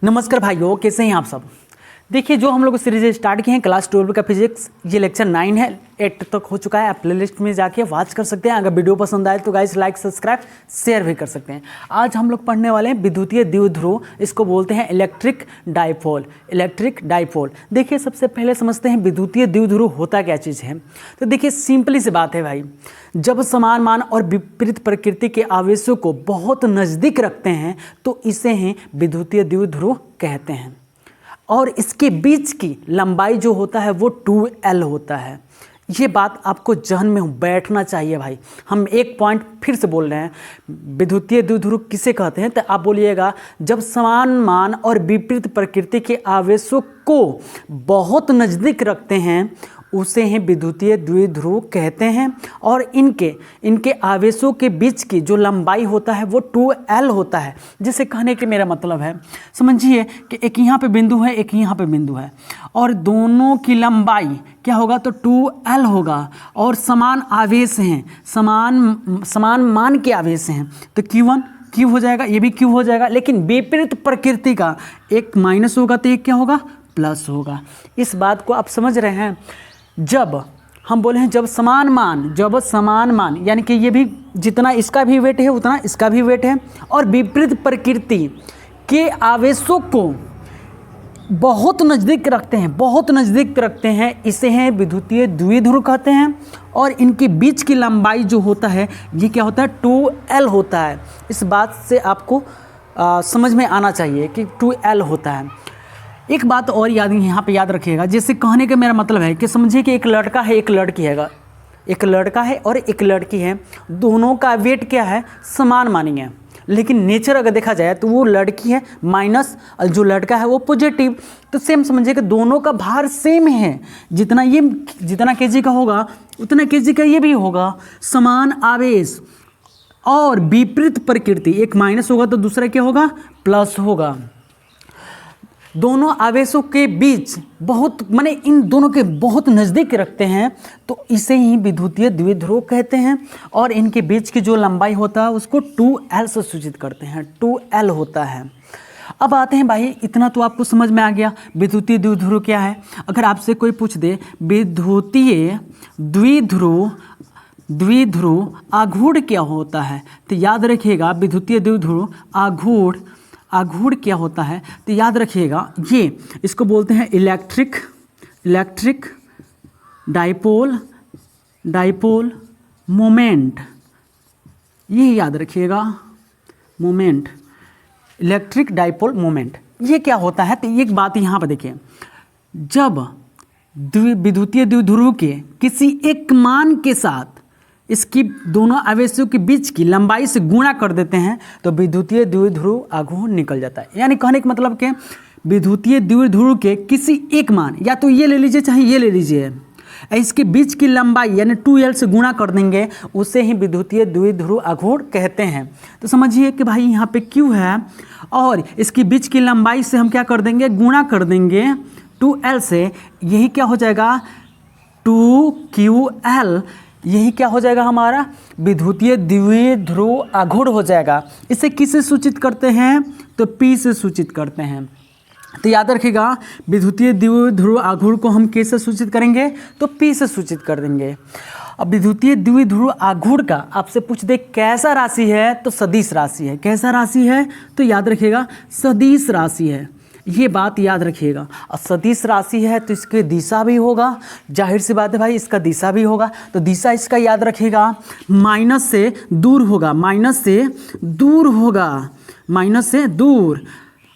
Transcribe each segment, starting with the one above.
नमस्कार भाइयों, कैसे हैं आप सब। देखिए, जो हम लोग सीरीज स्टार्ट किए हैं क्लास 12 का फिजिक्स, ये लेक्चर 9 है, 8 तक हो चुका है। आप प्लेलिस्ट में जाके वॉच कर सकते हैं। अगर वीडियो पसंद आए तो गाइस लाइक सब्सक्राइब शेयर भी कर सकते हैं। आज हम लोग पढ़ने वाले हैं विद्युतीय द्विध्रुव, इसको बोलते हैं इलेक्ट्रिक डाइपोल। इलेक्ट्रिक डाइपोल, देखिए सबसे पहले समझते हैं विद्युतीय द्विध्रुव होता क्या चीज़ है। तो देखिए सिंपली सी बात है भाई, जब समान मान और विपरीत प्रकृति के आवेशों को बहुत नज़दीक रखते हैं तो इसे ही विद्युतीय द्विध्रुव कहते हैं। और इसके बीच की लंबाई जो होता है वो 2L होता है। ये बात आपको जहन में बैठना चाहिए भाई। हम एक पॉइंट फिर से बोल रहे हैं, विद्युतीय द्विध्रुव किसे कहते हैं, तो आप बोलिएगा जब समान मान और विपरीत प्रकृति के आवेशों को बहुत नज़दीक रखते हैं उसे ही विद्युतीय द्विध्रुव कहते हैं। और इनके आवेशों के बीच की जो लंबाई होता है वो 2L होता है। जिसे कहने के मेरा मतलब है, समझिए कि एक यहाँ पे बिंदु है, एक यहाँ पे बिंदु है, और दोनों की लंबाई क्या होगा, तो 2L होगा। और समान आवेश हैं, समान मान के आवेश हैं, तो Q1 Q हो जाएगा, ये भी Q हो जाएगा। लेकिन विपरीत प्रकृति का एक माइनस होगा तो एक क्या होगा, प्लस होगा। इस बात को आप समझ रहे हैं। जब हम बोले हैं जब समान मान यानी कि ये भी जितना इसका भी वेट है उतना इसका भी वेट है, और विपरीत प्रकृति के आवेशों को बहुत नज़दीक रखते हैं, इसे हैं विद्युतीय द्विध्रुव कहते हैं। और इनके बीच की लंबाई जो होता है ये क्या होता है, 2L होता है। इस बात से आपको समझ में आना चाहिए कि 2L होता है। एक बात और यहाँ पे याद रखिएगा, जैसे कहने का मेरा मतलब है कि समझिए कि एक लड़का है, एक लड़की है, एक लड़का है और एक लड़की है। दोनों का वेट क्या है, समान मानिए, लेकिन नेचर अगर देखा जाए तो वो लड़की है माइनस और जो लड़का है वो पॉजिटिव। तो सेम समझिए कि दोनों का भार सेम है, जितना केजी का होगा उतना केजी का ये भी होगा। समान आवेश और विपरीत प्रकृति, एक माइनस होगा तो दूसरा क्या होगा, प्लस होगा। दोनों आवेशों के बीच माने इन दोनों के बहुत नज़दीक रखते हैं तो इसे ही विद्युतीय द्विध्रुव कहते हैं। और इनके बीच की जो लंबाई होता है उसको 2L से सूचित करते हैं, 2L होता है। अब आते हैं भाई, इतना तो आपको समझ में आ गया विद्युतीय द्विध्रुव क्या है। अगर आपसे कोई पूछ दे विद्युतीय द्विध्रुव आघूर्ण क्या होता है, तो याद रखिएगा विद्युतीय द्विध्रुव आघूर्ण क्या होता है, तो याद रखिएगा इसको बोलते हैं इलेक्ट्रिक डाइपोल मोमेंट। ये याद रखिएगा, मोमेंट, इलेक्ट्रिक डाइपोल मोमेंट। ये क्या होता है, तो एक बात यहाँ पर देखिए, जब विद्युतीय द्विध्रुव के किसी एक मान के साथ इसकी दोनों आवेशों के बीच की लंबाई से गुणा कर देते हैं तो विद्युतीय द्विध्रुव आघूर्ण निकल जाता है। यानी कहने का मतलब कि विद्युतीय द्विध्रुव के किसी एक मान, या तो ये ले लीजिए चाहे ये ले लीजिए, इसके बीच की लंबाई यानी 2L से गुणा कर देंगे, उसे ही विद्युतीय द्विध्रुव आघूर्ण कहते हैं। तो समझिए कि भाई यहाँ पे Q है और इसके बीच की लंबाई से हम क्या कर देंगे, गुणा कर देंगे 2L से। यही क्या हो जाएगा, 2QL। यही क्या हो जाएगा, हमारा विद्युतीय द्विध्रुव आघूर्ण हो जाएगा। इसे किससे सूचित करते हैं, तो P से सूचित करते हैं। तो याद रखिएगा विद्युतीय द्विध्रुव आघूर्ण को हम कैसे सूचित करेंगे, तो P से सूचित कर देंगे। अब विद्युतीय द्विध्रुव आघूर्ण का आपसे पूछ दे कैसा राशि है, तो सदिश राशि है। कैसा राशि है, तो याद रखिएगा सदिश राशि है। ये बात याद रखिएगा। और सदिश राशि है तो इसकी दिशा भी होगा, जाहिर सी बात है भाई, इसका दिशा भी होगा। तो दिशा इसका याद रखिएगा, माइनस से दूर होगा, माइनस से दूर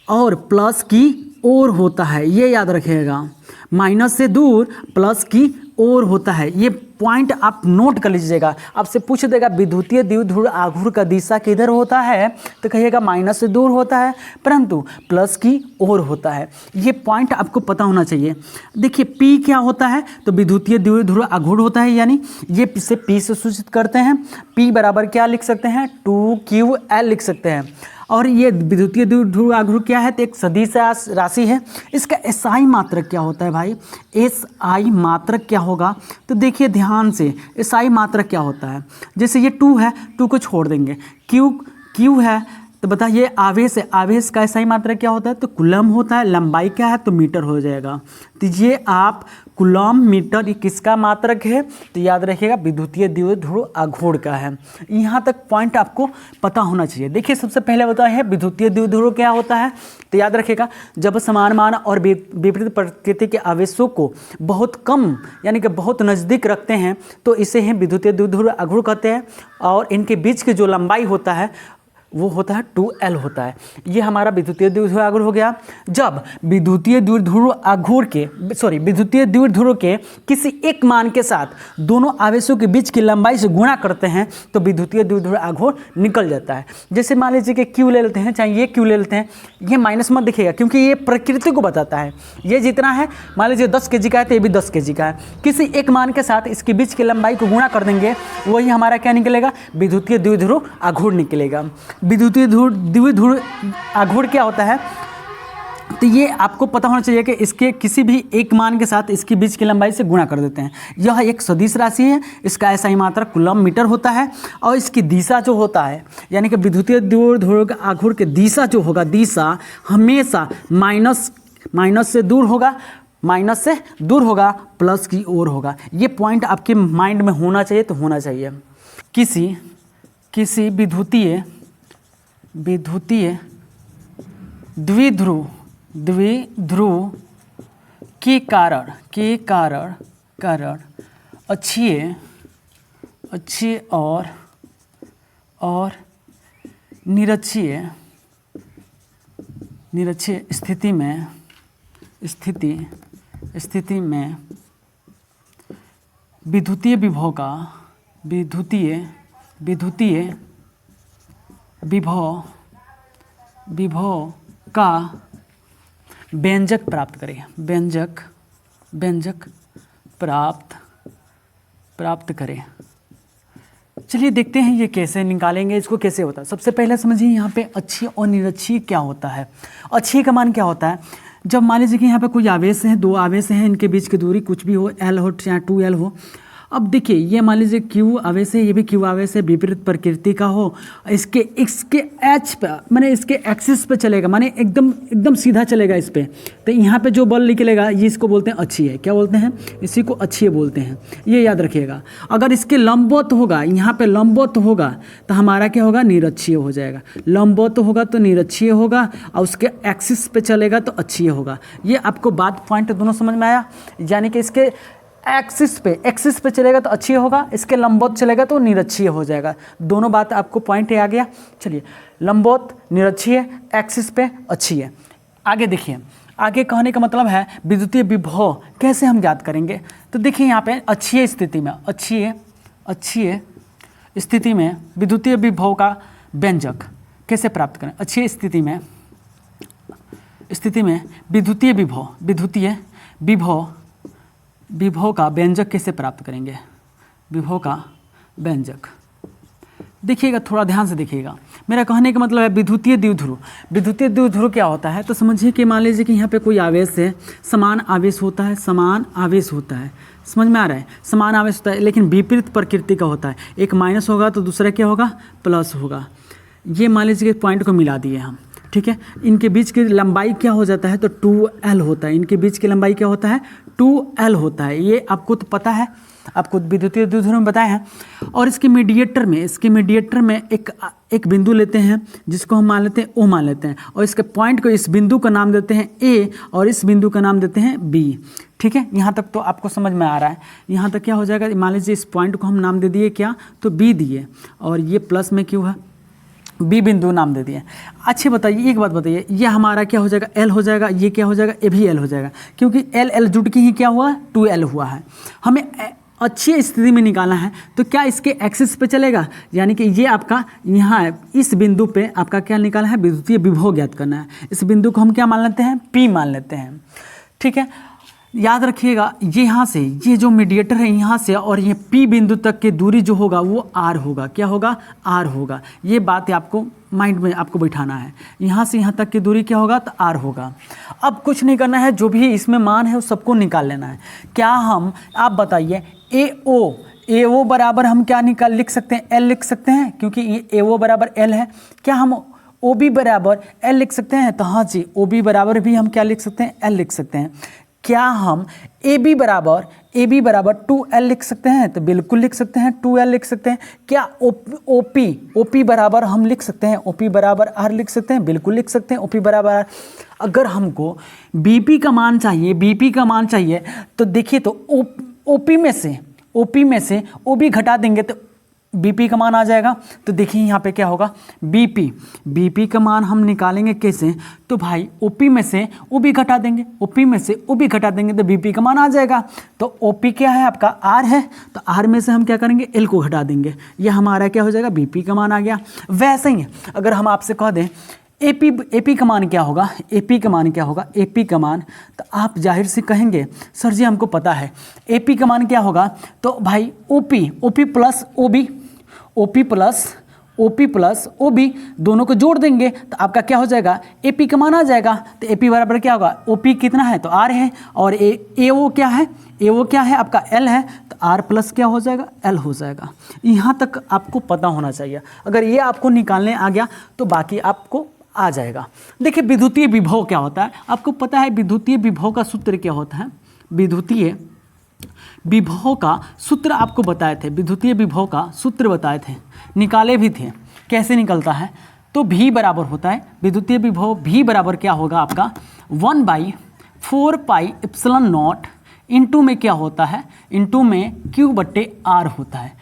और प्लस की ओर होता है। ये याद रखिएगा, माइनस से दूर प्लस की ओर होता है। ये पॉइंट आप नोट कर लीजिएगा। आपसे पूछ देगा विद्युतीय द्विध्रुव आघूर्ण का दिशा किधर होता है, तो कहिएगा माइनस से दूर होता है, परंतु प्लस की ओर होता है। ये पॉइंट आपको पता होना चाहिए। देखिए P क्या होता है, तो विद्युतीय द्विध्रुव आघूर्ण होता है, यानी ये इसे P से सूचित करते हैं। P बराबर क्या लिख सकते हैं, 2QL लिख सकते हैं। और ये विद्युतीय द्विध्रुव आघूर्ण क्या है, तो एक सदिश राशि है। इसका SI मात्रक क्या होता है भाई, SI मात्रक क्या होगा, तो देखिए ध्यान से SI मात्रक क्या होता है। जैसे ये 2 है, 2 को छोड़ देंगे, Q है तो बताइए आवेश है, आवेश का SI मात्रक क्या होता है? तो कूलम होता है, लंबाई क्या है? तो मीटर हो जाएगा। तो ये आप कूलम मीटर ये किसका मात्रक है? तो याद रखिएगा विद्युतीय द्विध्रुव आघूर्ण का है। यहाँ तक पॉइंट आपको पता होना चाहिए। देखिए सबसे पहले बताया है विद्युतीय द्विध्रुव क्या होता है, तो याद रखिएगा जब समान मान और विपरीत प्रकृति के आवेशों को बहुत कम यानी कि बहुत नज़दीक रखते हैं तो इसे हम विद्युतीय द्विध्रुव आघूर्ण कहते हैं। और इनके बीच की जो लंबाई होता है वो होता है 2L होता है। ये हमारा विद्युतीय द्विध्रुव आघूर्ण हो गया। जब विद्युतीय द्विध्रुव आघूर्ण के विद्युतीय द्विध्रुव के किसी एक मान के साथ दोनों आवेशों के बीच की लंबाई से गुणा करते हैं तो विद्युतीय द्विध्रुव आघूर्ण निकल जाता है। जैसे मान लीजिए कि Q ले लेते हैं, चाहे ये Q ले लेते हैं, ये माइनस मत दिखेगा क्योंकि ये प्रकृति को बताता है। ये जितना है मान लीजिए 10 kg का है तो ये भी 10 kg का है। किसी एक मान के साथ इसके बीच की लंबाई को गुणा कर देंगे, वही हमारा क्या निकलेगा? विद्युतीय द्विध्रुव आघूर्ण निकलेगा। विद्युतीय द्विध्रुव आघूर्ण क्या होता है? तो ये आपको पता होना चाहिए कि इसके किसी भी एक मान के साथ इसके बीच की लंबाई से गुणा कर देते हैं। यह एक सदिश राशि है, इसका SI मात्रक कूलम मीटर होता है और इसकी दिशा जो होता है यानी कि विद्युतीय द्विध्रुव आघूर्ण की दिशा जो होगा, दिशा हमेशा माइनस से दूर होगा, माइनस से दूर होगा, प्लस की ओर होगा। ये पॉइंट आपके माइंड में होना चाहिए तो होना चाहिए। किसी विद्युतीय द्विध्रुव के कारण अक्षीय और निरक्षीय स्थिति में विद्युतीय विभव का व्यंजक प्राप्त करें, व्यंजक प्राप्त करें। चलिए देखते हैं ये कैसे निकालेंगे, इसको कैसे होता है। सबसे पहले समझिए यहाँ पे अक्षीय और निरक्षीय क्या होता है। अक्षीय का मान क्या होता है? जब मान लीजिए कि यहाँ पे कोई आवेश है, दो आवेश हैं, इनके बीच की दूरी कुछ भी हो, L हो चाहे 2L हो। अब देखिए ये मान लीजिए Q आवेश है, ये भी Q आवेश है, विपरीत प्रकृति का हो, इसके H पे माने इसके एक्सिस पे चलेगा, माने एकदम सीधा चलेगा इस पे, तो यहाँ पे जो बल निकलेगा ये इसको बोलते हैं अक्षीय। क्या बोलते हैं? इसी को अक्षीय बोलते हैं, ये याद रखिएगा। अगर इसके लंबवत होगा, यहाँ पे लंबवत होगा तो हमारा क्या होगा? निरक्षीय हो जाएगा। लंबवत होगा तो निरक्षीय होगा और उसके एक्सिस पे चलेगा तो अक्षीय होगा। ये आपको बात पॉइंट दोनों समझ में आया? यानी कि इसके एक्सिस पे चलेगा तो अक्षीय होगा, इसके लंबवत चलेगा तो निरक्षीय हो जाएगा। दोनों बात आपको पॉइंट आ गया। चलिए लंबवत, निरक्षीय, एक्सिस पे अक्षीय। आगे देखिए, आगे कहने का मतलब है विद्युतीय विभव कैसे हम ज्ञात करेंगे। तो देखिए यहाँ पे अक्षीय स्थिति में विद्युतीय विभव का व्यंजक कैसे प्राप्त करें। अक्षीय स्थिति में विद्युतीय विभव का व्यंजक कैसे प्राप्त करेंगे? विभव का व्यंजक देखिएगा, थोड़ा ध्यान से देखिएगा। मेरा कहने का मतलब है विद्युतीय द्विध्रुव क्या होता है? तो समझिए कि मान लीजिए कि यहाँ पे कोई आवेश है, समान आवेश होता है, समझ में आ रहा है? समान आवेश होता है लेकिन विपरीत प्रकृति का होता है। एक माइनस होगा तो दूसरा क्या होगा? प्लस होगा। ये मान लीजिए कि पॉइंट को मिला दिए हम, ठीक है। इनके बीच की लंबाई क्या हो जाता है? तो 2L होता है। इनके बीच की लंबाई क्या होता है? 2L होता है। ये आपको तो पता है, आपको विद्युतीय द्विध्रुव में बताया है। और इसके मीडिएटर में एक बिंदु लेते हैं जिसको हम मान लेते हैं O मान लेते हैं, और इसके पॉइंट को, इस बिंदु का नाम देते हैं A और इस बिंदु का नाम देते हैं B। ठीक है, यहाँ तक तो आपको समझ में आ रहा है। यहाँ तक क्या हो जाएगा? मान लीजिए इस पॉइंट को हम नाम दे दिए क्या? तो B दिए, और ये प्लस में क्यों है? बी बिंदु नाम दे दिए। अच्छे बताइए, एक बात बताइए, ये हमारा क्या हो जाएगा? L हो जाएगा। ये क्या हो जाएगा? ये भी L हो जाएगा, क्योंकि L जुड़ के ही क्या हुआ? 2L हुआ है। हमें अच्छी स्थिति में निकालना है तो क्या इसके एक्सिस पे चलेगा? यानी कि ये आपका यहाँ है, इस बिंदु पे आपका क्या निकालना है? विद्युतीय विभव ज्ञात करना है। इस बिंदु को हम क्या मान लेते हैं? P मान लेते हैं। ठीक है, याद रखिएगा, ये यहाँ से, ये जो मीडिएटर है यहाँ से और ये P बिंदु तक की दूरी जो होगा वो R होगा। क्या होगा? R होगा। ये बात आपको माइंड में आपको बैठाना है। यहाँ से यहाँ तक की दूरी क्या होगा? तो R होगा। अब कुछ नहीं करना है, जो भी इसमें मान है वो सबको निकाल लेना है। क्या हम, आप बताइए, AO बराबर हम क्या लिख सकते हैं? L लिख सकते हैं, क्योंकि ये AO बराबर L है। क्या हम ओ बी बराबर एल लिख सकते हैं, तो हाँ जी ओ बी बराबर भी हम क्या लिख सकते हैं, एल लिख सकते हैं। क्या हम ए बी बराबर 2L लिख सकते हैं, तो बिल्कुल लिख सकते हैं, 2L लिख सकते हैं। क्या ओ पी बराबर हम लिख सकते हैं, ओ पी बराबर आर लिख सकते हैं, बिल्कुल लिख सकते हैं, ओ पी बराबर आर। अगर हमको बी पी का मान चाहिए, तो देखिए तो ओ पी में से ओ बी घटा देंगे तो बीपी का मान आ जाएगा। तो देखिए यहाँ पे क्या होगा, बीपी का मान हम निकालेंगे कैसे, तो भाई ओपी में से ओबी घटा देंगे, तो बीपी का मान आ जाएगा। तो ओपी क्या है आपका, आर है, तो आर में से हम क्या करेंगे, एल को घटा देंगे, ये हमारा क्या हो जाएगा, बीपी का मान आ गया। वैसे ही अगर हम आपसे कह दें एपी का मान क्या होगा, एपी का मान, तो आप जाहिर से कहेंगे सर जी हमको पता है एपी का मान क्या होगा, तो भाई ओपी प्लस ओबी दोनों को जोड़ देंगे तो आपका क्या हो जाएगा, एपी का मान आ जाएगा। तो एपी बराबर क्या होगा, ओपी कितना है तो आर है, और एओ क्या है आपका एल है, तो आर प्लस क्या हो जाएगा, एल हो जाएगा। यहाँ तक आपको पता होना चाहिए। अगर ये आपको निकालने आ गया तो बाकी आपको आ जाएगा। देखिए विद्युतीय विभव क्या होता है, आपको पता है विद्युतीय विभव का सूत्र क्या होता है, विद्युतीय विभव का सूत्र आपको बताए थे, विद्युतीय विभव का सूत्र बताए थे, निकाले भी थे कैसे निकलता है। तो V बराबर होता है विद्युतीय विभव, V बराबर क्या होगा आपका 1/4 पाई एप्सिलॉन नॉट, इंटू में क्या होता है, इंटू में Q/R होता है,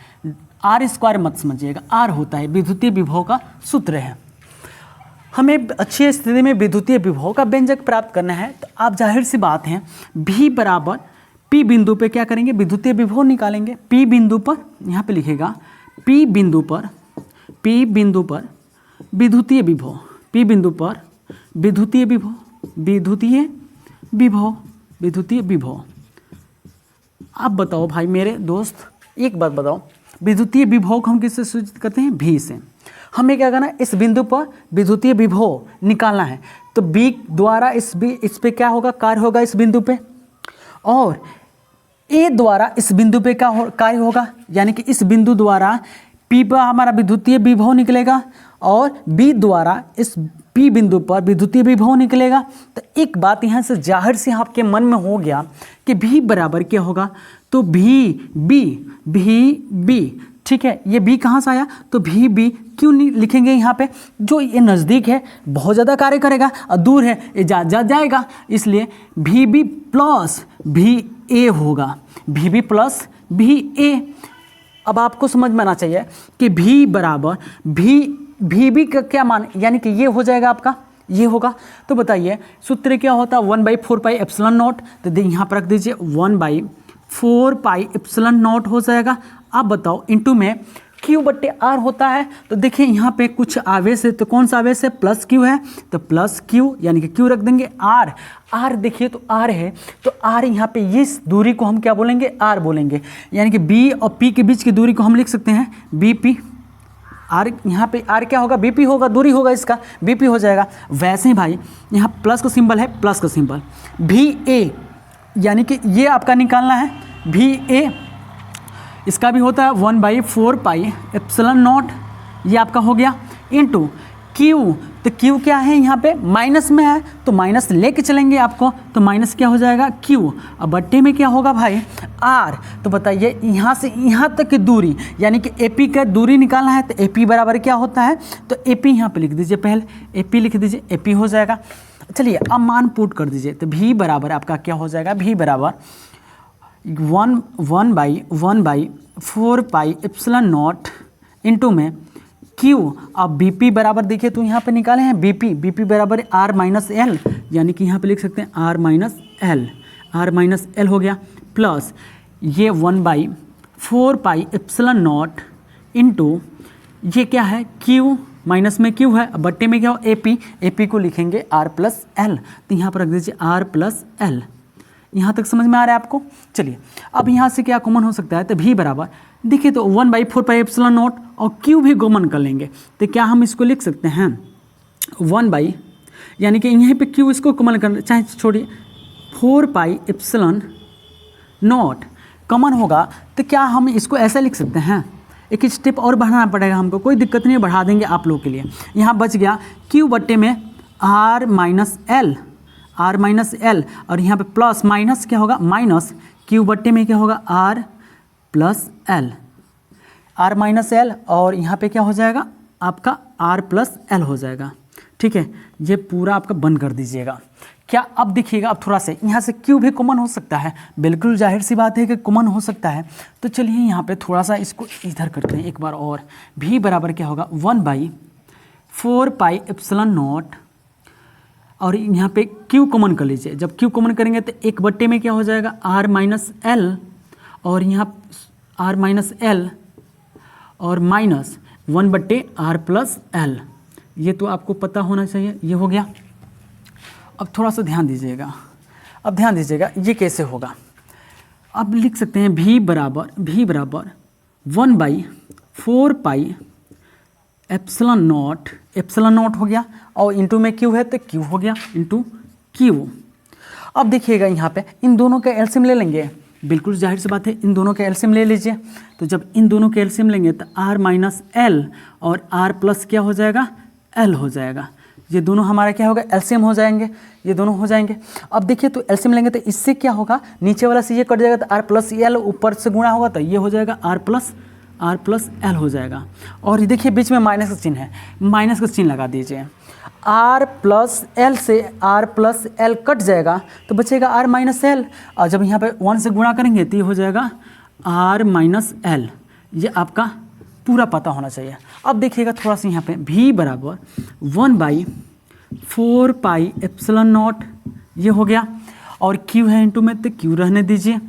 R स्क्वायर मत समझिएगा, R होता है, विद्युतीय विभव का सूत्र है। हमें अच्छी स्थिति में विद्युतीय विभव का व्यंजक प्राप्त करना है, तो आप जाहिर सी बात है V बराबर P बिंदु पे क्या करेंगे, विद्युतीय विभव निकालेंगे। P बिंदु पर यहाँ पे लिखेगा, P बिंदु पर विद्युतीय विभव, P बिंदु पर विद्युतीय विभव। आप बताओ भाई मेरे दोस्त, एक बात बताओ, विद्युतीय विभव को हम किससे सूचित करते हैं, V से। हमें क्या करना है, इस बिंदु पर विद्युतीय विभव निकालना है, तो B द्वारा इस पे क्या होगा, कार्य होगा इस बिंदु पे, और A द्वारा इस बिंदु पे क्या कार्य होगा, यानी कि इस बिंदु द्वारा P पर हमारा विद्युतीय विभव निकलेगा, और B द्वारा इस P बिंदु पर विद्युतीय विभव निकलेगा। तो एक बात यहाँ से जाहिर से आपके मन में हो गया कि V बराबर क्या होगा, तो V B, ठीक है, ये B कहाँ से आया, तो V क्यों नहीं लिखेंगे यहाँ पे, जो ये नज़दीक है बहुत ज़्यादा कार्य करेगा, और दूर है ये जाएगा, इसलिए VB प्लस VA होगा, VB प्लस VA। अब आपको समझ में आना चाहिए कि V बराबर VB का क्या मान, यानी कि ये हो जाएगा आपका, ये होगा। तो बताइए सूत्र क्या होता है, 1/4 पाई एप्सिलॉन नॉट, तो यहाँ पर रख दीजिए 1/4 पाई एप्सिलॉन नॉट हो जाएगा। अब बताओ इंटू में Q/R होता है, तो देखिए यहाँ पे कुछ आवेश है, तो कौन सा आवेश है, प्लस Q है, तो प्लस Q यानी कि Q रख देंगे। R देखिए तो R है, तो R यहाँ पे इस दूरी को हम क्या बोलेंगे, R बोलेंगे, यानी कि B और P के बीच की दूरी को हम लिख सकते हैं BP। R यहाँ पे R क्या होगा, BP होगा, दूरी होगा इसका, BP हो जाएगा। वैसे ही भाई यहाँ प्लस का सिंबल है, प्लस का सिंबल VA, यानी कि ये आपका निकालना है VA, इसका भी होता है 1/4 पाई एप्सिलॉन नॉट, ये आपका हो गया, इनटू Q, तो Q क्या है यहाँ पे माइनस में है, तो माइनस लेके चलेंगे आपको, तो माइनस क्या हो जाएगा Q, अब बट्टे में क्या होगा भाई R। तो बताइए यहाँ से यहाँ तक की दूरी, यानी कि AP का दूरी निकालना है, तो AP बराबर क्या होता है, तो AP यहाँ पे लिख दीजिए, पहले AP लिख दीजिए, AP हो जाएगा। चलिए अब मान पुट कर दीजिए, तो V बराबर आपका क्या हो जाएगा, V बराबर 1/4 पाई एप्सिलॉन नॉट इंटू में Q। अब BP बराबर देखिए तो यहाँ पे निकाले हैं BP बराबर R-L, यानी कि यहाँ पे लिख सकते हैं R-L हो गया, प्लस ये 1/4 पाई एप्सिलॉन नॉट इंटू ये क्या है Q, माइनस में Q है, बट्टे में क्या हो AP को लिखेंगे R+L, तो यहाँ पर रख दीजिए R+L। यहाँ तक समझ में आ रहा है आपको। चलिए अब यहाँ से क्या कॉमन हो सकता है, तो V बराबर देखिए तो 1/4 पाई एप्सिलॉन नॉट और Q भी कॉमन कर लेंगे, तो क्या हम इसको लिख सकते हैं 1/, यानी कि यहीं पे Q इसको कॉमन करना चाहे छोड़िए, 4 पाई एप्सिलॉन नॉट कॉमन होगा, तो क्या हम इसको ऐसा लिख सकते हैं, एक स्टेप और बढ़ाना पड़ेगा हमको, कोई दिक्कत नहीं है, बढ़ा देंगे आप लोगों के लिए। यहाँ बच गया Q बट्टे में R minus L, R minus L, और यहाँ पे प्लस माइनस क्या होगा, माइनस Q बट्टे में क्या होगा, R plus L, R minus L, और यहाँ पे क्या हो जाएगा आपका R प्लस एल हो जाएगा। ठीक है, ये पूरा आपका बंद कर दीजिएगा। क्या अब देखिएगा, अब थोड़ा सा यहाँ से Q भी कॉमन हो सकता है, बिल्कुल जाहिर सी बात है कि कॉमन हो सकता है। तो चलिए यहाँ पे थोड़ा सा इसको इधर करते हैं एक बार और। V बराबर क्या होगा, 1/4 पाई एप्सिलॉन नॉट, और यहाँ पे Q कॉमन कर लीजिए। जब Q कॉमन करेंगे तो एक बट्टे में क्या हो जाएगा, R माइनस एल, और यहाँ R माइनस एल और माइनस 1/R प्लस एल। ये तो आपको पता होना चाहिए, ये हो गया। अब थोड़ा सा ध्यान दीजिएगा, अब ध्यान दीजिएगा ये कैसे होगा। अब लिख सकते हैं V बराबर 1/4 पाई एप्सिलॉन नॉट हो गया, और इंटू में Q है तो Q हो गया इंटू Q। अब देखिएगा यहाँ पे इन दोनों का एलसीएम ले लेंगे, बिल्कुल जाहिर सी बात है, इन दोनों का एलसीएम ले लीजिए। तो जब इन दोनों का एलसीएम लेंगे तो R माइनस एल और R प्लस क्या हो जाएगा, L हो जाएगा। ये दोनों हमारा क्या होगा, एलसीएम हो जाएंगे, ये दोनों हो जाएंगे। अब देखिए तो एलसीएम लेंगे तो इससे क्या होगा, नीचे वाला से ये कट जाएगा तो R प्लस एल, ऊपर से गुणा होगा तो ये हो जाएगा R प्लस एल हो जाएगा। और ये देखिए बीच में माइनस का चिन्ह है, माइनस का चिन्ह लगा दीजिए। R प्लस एल से R प्लस एल कट जाएगा तो बचेगा R माइनस एल, और जब यहाँ पे 1 से गुणा करेंगे तो ये हो जाएगा R माइनस एल। ये आपका पूरा पता होना चाहिए। अब देखिएगा थोड़ा सा यहाँ पे V बराबर 1/4 पाई एप्सिलॉन नॉट, ये हो गया, और Q है इंटू में तो Q रहने दीजिए।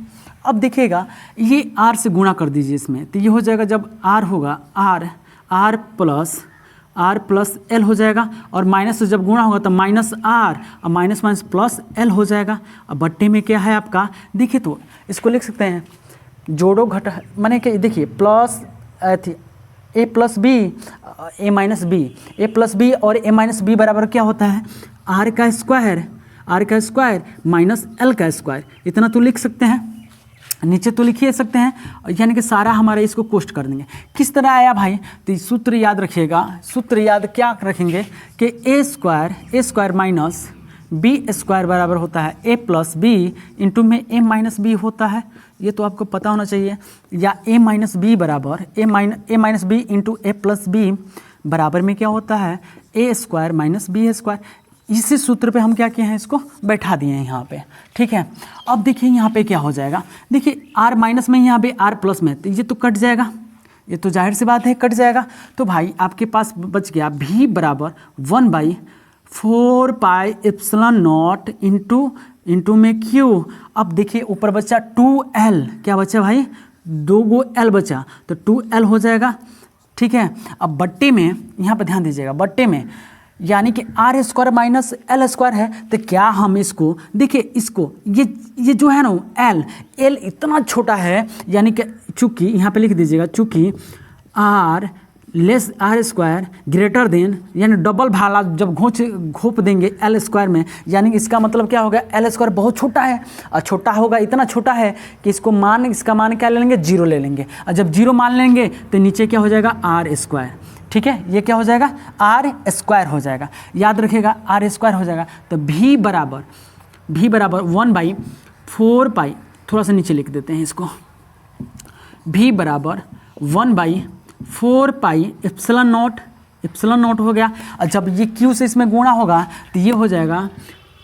अब देखिएगा ये R से गुणा कर दीजिए इसमें, तो ये हो जाएगा जब R होगा R प्लस एल हो जाएगा, और माइनस से जब गुणा होगा तो माइनस R और माइनस माइनस प्लस एल हो जाएगा। अब बट्टे में क्या है आपका, देखिए तो इसको लिख सकते हैं जोड़ो घटा, माने कि देखिए प्लस ए प्लस बी ए माइनस बी, ए प्लस बी और ए माइनस बी बराबर क्या होता है, R का स्क्वायर माइनस एल का स्क्वायर। इतना तो लिख सकते हैं, नीचे तो लिखिए सकते हैं, यानी कि सारा हमारा इसको कोष्ट कर देंगे। किस तरह आया भाई, तो सूत्र याद रखिएगा, सूत्र याद क्या रखेंगे कि ए स्क्वायर माइनस बी स्क्वायर बराबर होता है ए प्लस बी इंटू में ए माइनस बी होता है। ये तो आपको पता होना चाहिए। या ए माइनस बी बराबर ए माइनस बी इंटू ए प्लस बी बराबर में क्या होता है, ए स्क्वायर माइनस बी स्क्वायर। इसी सूत्र पे हम क्या किए हैं, इसको बैठा दिए हैं यहाँ पे। ठीक है, अब देखिए यहाँ पे क्या हो जाएगा, देखिए R माइनस में यहाँ पे R प्लस में, तो ये तो कट जाएगा, ये तो जाहिर सी बात है कट जाएगा। तो भाई आपके पास बच गया V बराबर 1/4 पाई एप्सिलॉन नॉट इंटू में Q। अब देखिए ऊपर बचा 2L, क्या बचा भाई, 2 L बचा, तो 2L हो जाएगा। ठीक है, अब बट्टे में यहाँ पर ध्यान दीजिएगा, बट्टे में यानी कि R square minus L square है, तो क्या हम इसको देखिए, इसको ये जो है ना एल इतना छोटा है, यानी कि चूँकि यहाँ पे लिख दीजिएगा, चूँकि R स्क्वायर ग्रेटर देन, यानी डबल भाला जब घोप देंगे एल स्क्वायर में, यानी इसका मतलब क्या होगा, एल स्क्वायर बहुत छोटा है, और छोटा होगा, इतना छोटा है कि इसका मान क्या ले लेंगे, 0 ले लेंगे, और जब 0 मान लेंगे तो नीचे क्या हो जाएगा, R स्क्वायर। ठीक है, ये क्या हो जाएगा, R स्क्वायर हो जाएगा, याद रखिएगा R स्क्वायर हो जाएगा। तो V बराबर 1/4 पाई, थोड़ा सा नीचे लिख देते हैं इसको, V बराबर 1/4 पाई एप्सिलॉन नॉट हो गया, और जब ये Q से इसमें गुणा होगा तो ये हो जाएगा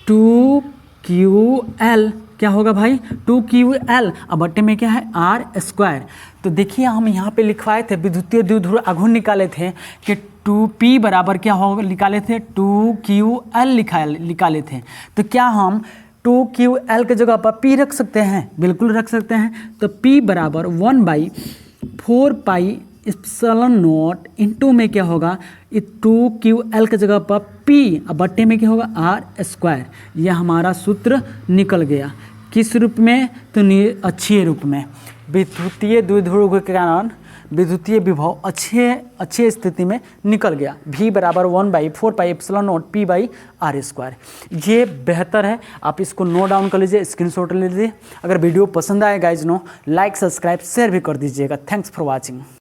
2QL, क्या होगा भाई, 2QL, अब बट्टे में क्या है, R स्क्वायर। तो देखिए हम यहाँ पे लिखवाए थे, विद्युतीय द्विध्रुव आघूर्ण निकाले थे कि 2P बराबर क्या होगा, निकाले थे 2QL निकाले थे। तो क्या हम 2QL के जगह पर P रख सकते हैं, बिल्कुल रख सकते हैं। तो P बराबर 1/4 पाई एप्सिलॉन नॉट इंटू में क्या होगा, 2QL के जगह पर P, अब बट्टे में क्या होगा, R स्क्वायर। यह हमारा सूत्र निकल गया। किस रूप में, तो अक्षीय रूप में। विद्युतीय द्विध्रुव के कारण विद्युतीय विभव अच्छे स्थिति में निकल गया। V बराबर 1/4 pi epsilon not P/R square. ये बेहतर है, आप इसको नोट डाउन कर लीजिए, स्क्रीनशॉट ले लीजिए। अगर वीडियो पसंद आए गाइज लाइक सब्सक्राइब शेयर भी कर दीजिएगा। Thanks for watching.